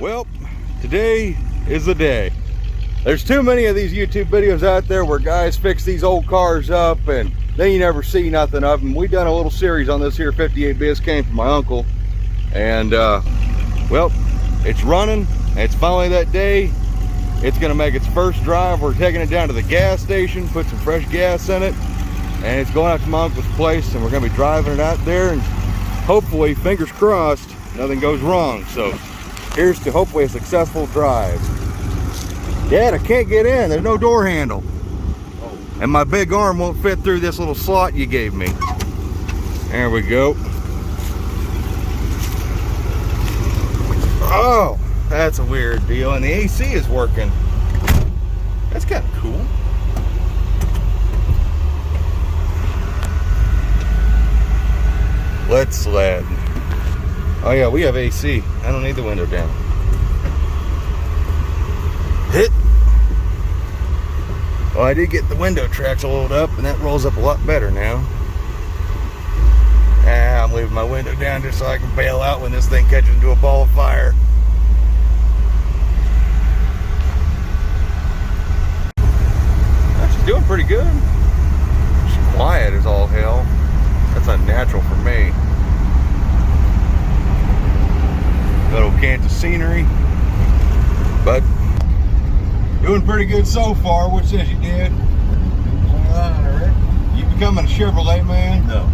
Well, today is the day. There's too many of these YouTube videos out there where guys fix these old cars up and then you never see nothing of them. We've done a little series on this here 58 Biscayne from my uncle. And, well, it's running. It's finally that day. It's gonna make its first drive. We're taking it down to the gas station, put some fresh gas in it, and it's going out to my uncle's place, and we're gonna be driving it out there, and hopefully, fingers crossed, nothing goes wrong. So here's to hopefully a successful drive. Dad, I can't get in. There's no door handle. And my big arm won't fit through this little slot you gave me. There we go. Oh, that's a weird deal. And the AC is working. That's kind of cool. Let's sled. Oh yeah, we have AC. I don't need the window down. Hit. Well, I did get the window tracks rolled up, and that rolls up a lot better now. I'm leaving my window down just so I can bail out when this thing catches into a ball of fire. She's doing pretty good. She's quiet as all hell. That's unnatural for me. Little Kansas scenery, but doing pretty good so far. What says you did? You becoming a Chevrolet man? No.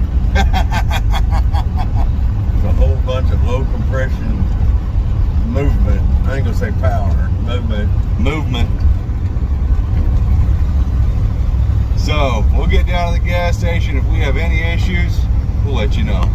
It's a whole bunch of low compression movement. I ain't gonna say power. Movement. So we'll get down to the gas station. If we have any issues, we'll let you know.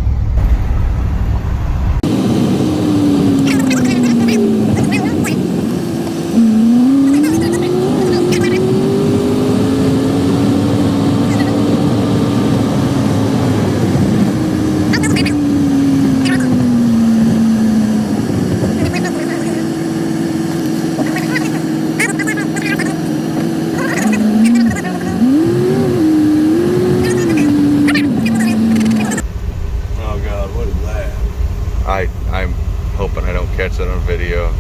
I'm hoping I don't catch that on video.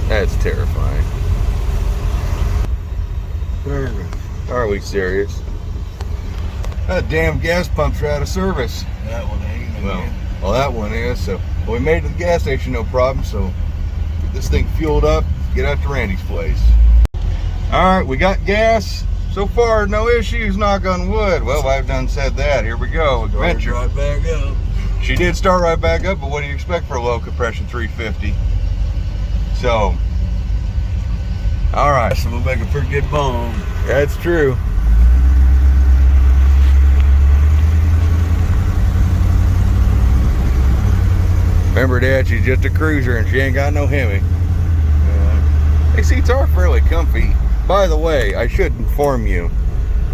That's terrifying. Are we serious? That damn gas pumps are out of service. That one ain't. Well, that one is. So we made it to the gas station, no problem. So get this thing fueled up, get out to Randy's place. All right, we got gas. So far, no issues, knock on wood. Well, I've done said that. Here we go, adventure. Right back up. She did start right back up, but what do you expect for a low compression 350? So, all right. So we'll make a pretty good bomb. That's true. Remember, Dad, she's just a cruiser and she ain't got no Hemi. These seats are fairly comfy. By the way, I should inform you,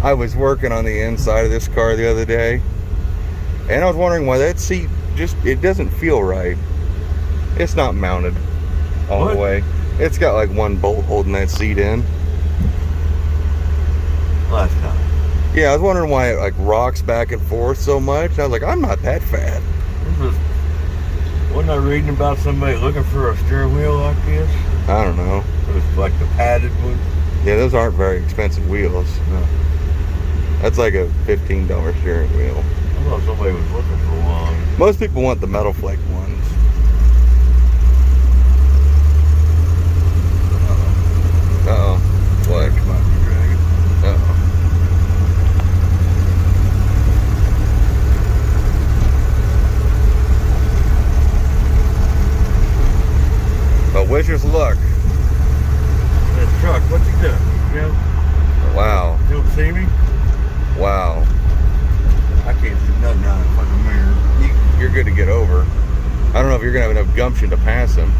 I was working on the inside of this car the other day, and I was wondering why that seat it doesn't feel right. It's not mounted all the way. It's got like one bolt holding that seat in. Last time. Yeah, I was wondering why it like rocks back and forth so much. I was like, I'm not that fat. Wasn't I reading about somebody looking for a steering wheel like this? I don't know. It was like the padded one. Yeah, those aren't very expensive wheels. No. That's like a $15 steering wheel. I thought somebody was looking for one. Most people want the metal flake ones. Uh-oh. What? Uh-oh. But wish us luck. That truck, what's he doing? You know? Wow. You don't see me? Wow. I can't see nothing out of the fucking mirror. You're good to get over. I don't know if you're gonna have enough gumption to pass him.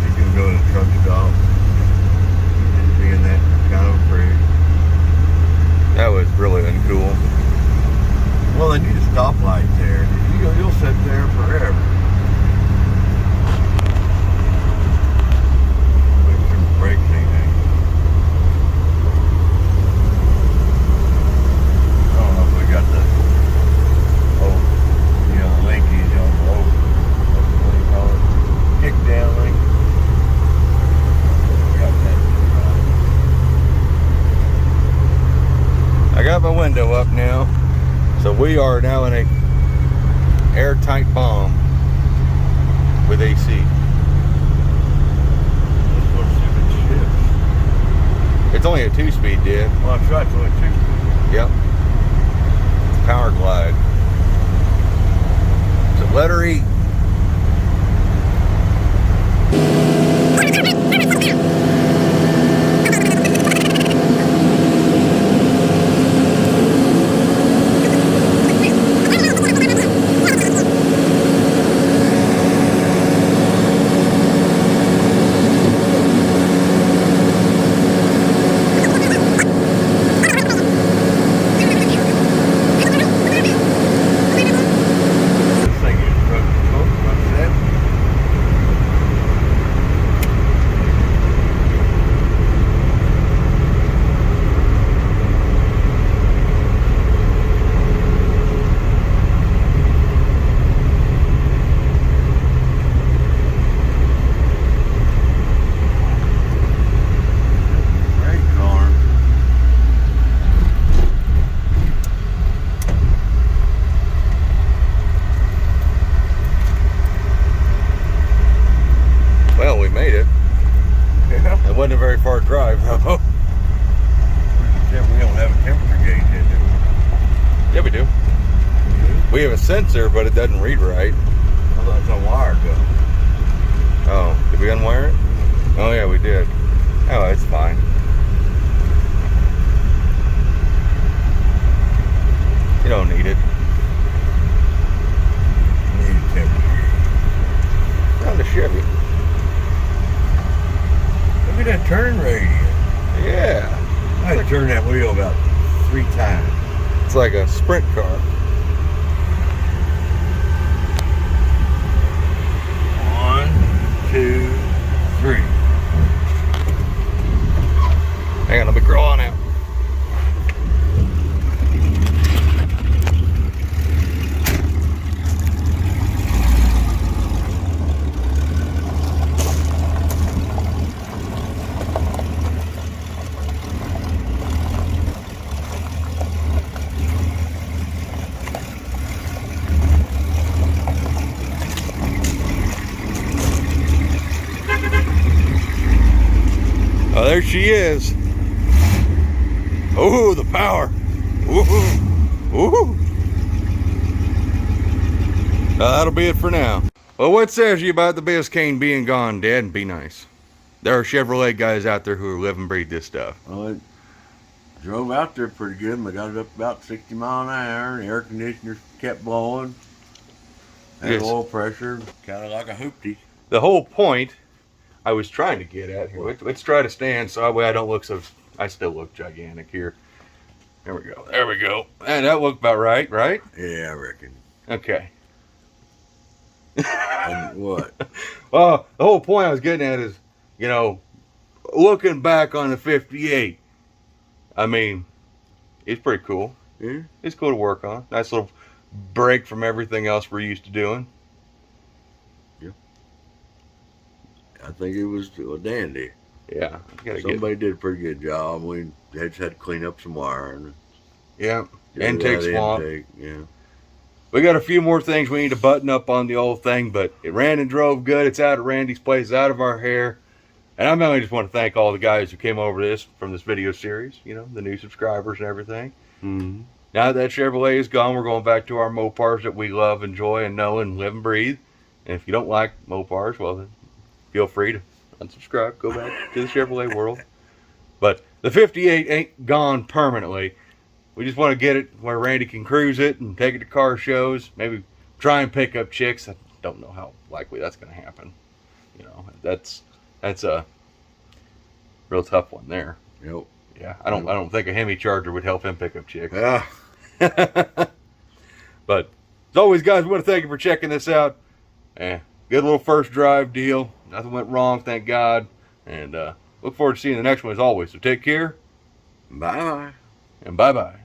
He's gonna go to the truck stop and being that kind of a freak. That was really uncool. Well, they need a stoplight there. You'll sit there forever. Make sure the brakes ain't hanging. I don't know if we got the linkies on the kick down link. we are now in a airtight bomb with AC. Let's go see if it shifts. It's only a 2-speed, Dad. Oh, that's right, it's only 2. Yep. Power glide. So let her eat. Well, we made it. Yeah. It wasn't a very far drive, though. We don't have a temperature gauge yet, do we? Yeah, we do. We have a sensor, but it doesn't read right. I thought it's unwired, though. Oh, did we unwire it? Oh, yeah, we did. Oh, it's fine. You don't need it. We need a temperature gauge. Not the Chevy. Look at that turn radius. Yeah. I had to turn that wheel about 3 times. It's like a sprint car. 1, 2, 3. Hang on, let me crawl on out. Oh, there she is. Oh, the power. Woohoo. Woohoo. That'll be it for now. Well, what says you about the Biscayne being gone, Dad? And be nice. There are Chevrolet guys out there who live and breathe this stuff. Well, it drove out there pretty good. I got it up about 60 miles an hour. The air conditioner kept blowing. And Yes. oil pressure, kind of like a hoopty. The whole point I was trying to get at here. Let's try to stand so that way I don't look so. I still look gigantic here. There we go. There we go. And that looked about right, right? Yeah, I reckon. Okay. And what? Well, the whole point I was getting at is, you know, looking back on the 58, I mean, it's pretty cool. Yeah. It's cool to work on. Nice little break from everything else we're used to doing. I think it was a dandy. Yeah. Somebody did a pretty good job. We just had to clean up some wiring. Yeah. Get Intake that swamp. intake, yeah. We got a few more things we need to button up on the old thing, but it ran and drove good. It's out of Randy's place, out of our hair. And I mainly just want to thank all the guys who came over from this video series, you know, the new subscribers and everything. Mm-hmm. Now that Chevrolet is gone, we're going back to our Mopars that we love, enjoy, and know, and live and breathe. And if you don't like Mopars, well, then feel free to unsubscribe, go back to the Chevrolet world. But the 58 ain't gone permanently. We just want to get it where Randy can cruise it and take it to car shows. Maybe try and pick up chicks. I don't know how likely that's going to happen. You know, that's a real tough one there. Yep. Yeah, I don't think a Hemi Charger would help him pick up chicks. Yeah. But as always, guys, we want to thank you for checking this out. Good little first drive deal. Nothing went wrong, thank God. And look forward to seeing the next one as always. So take care. Bye. And bye-bye.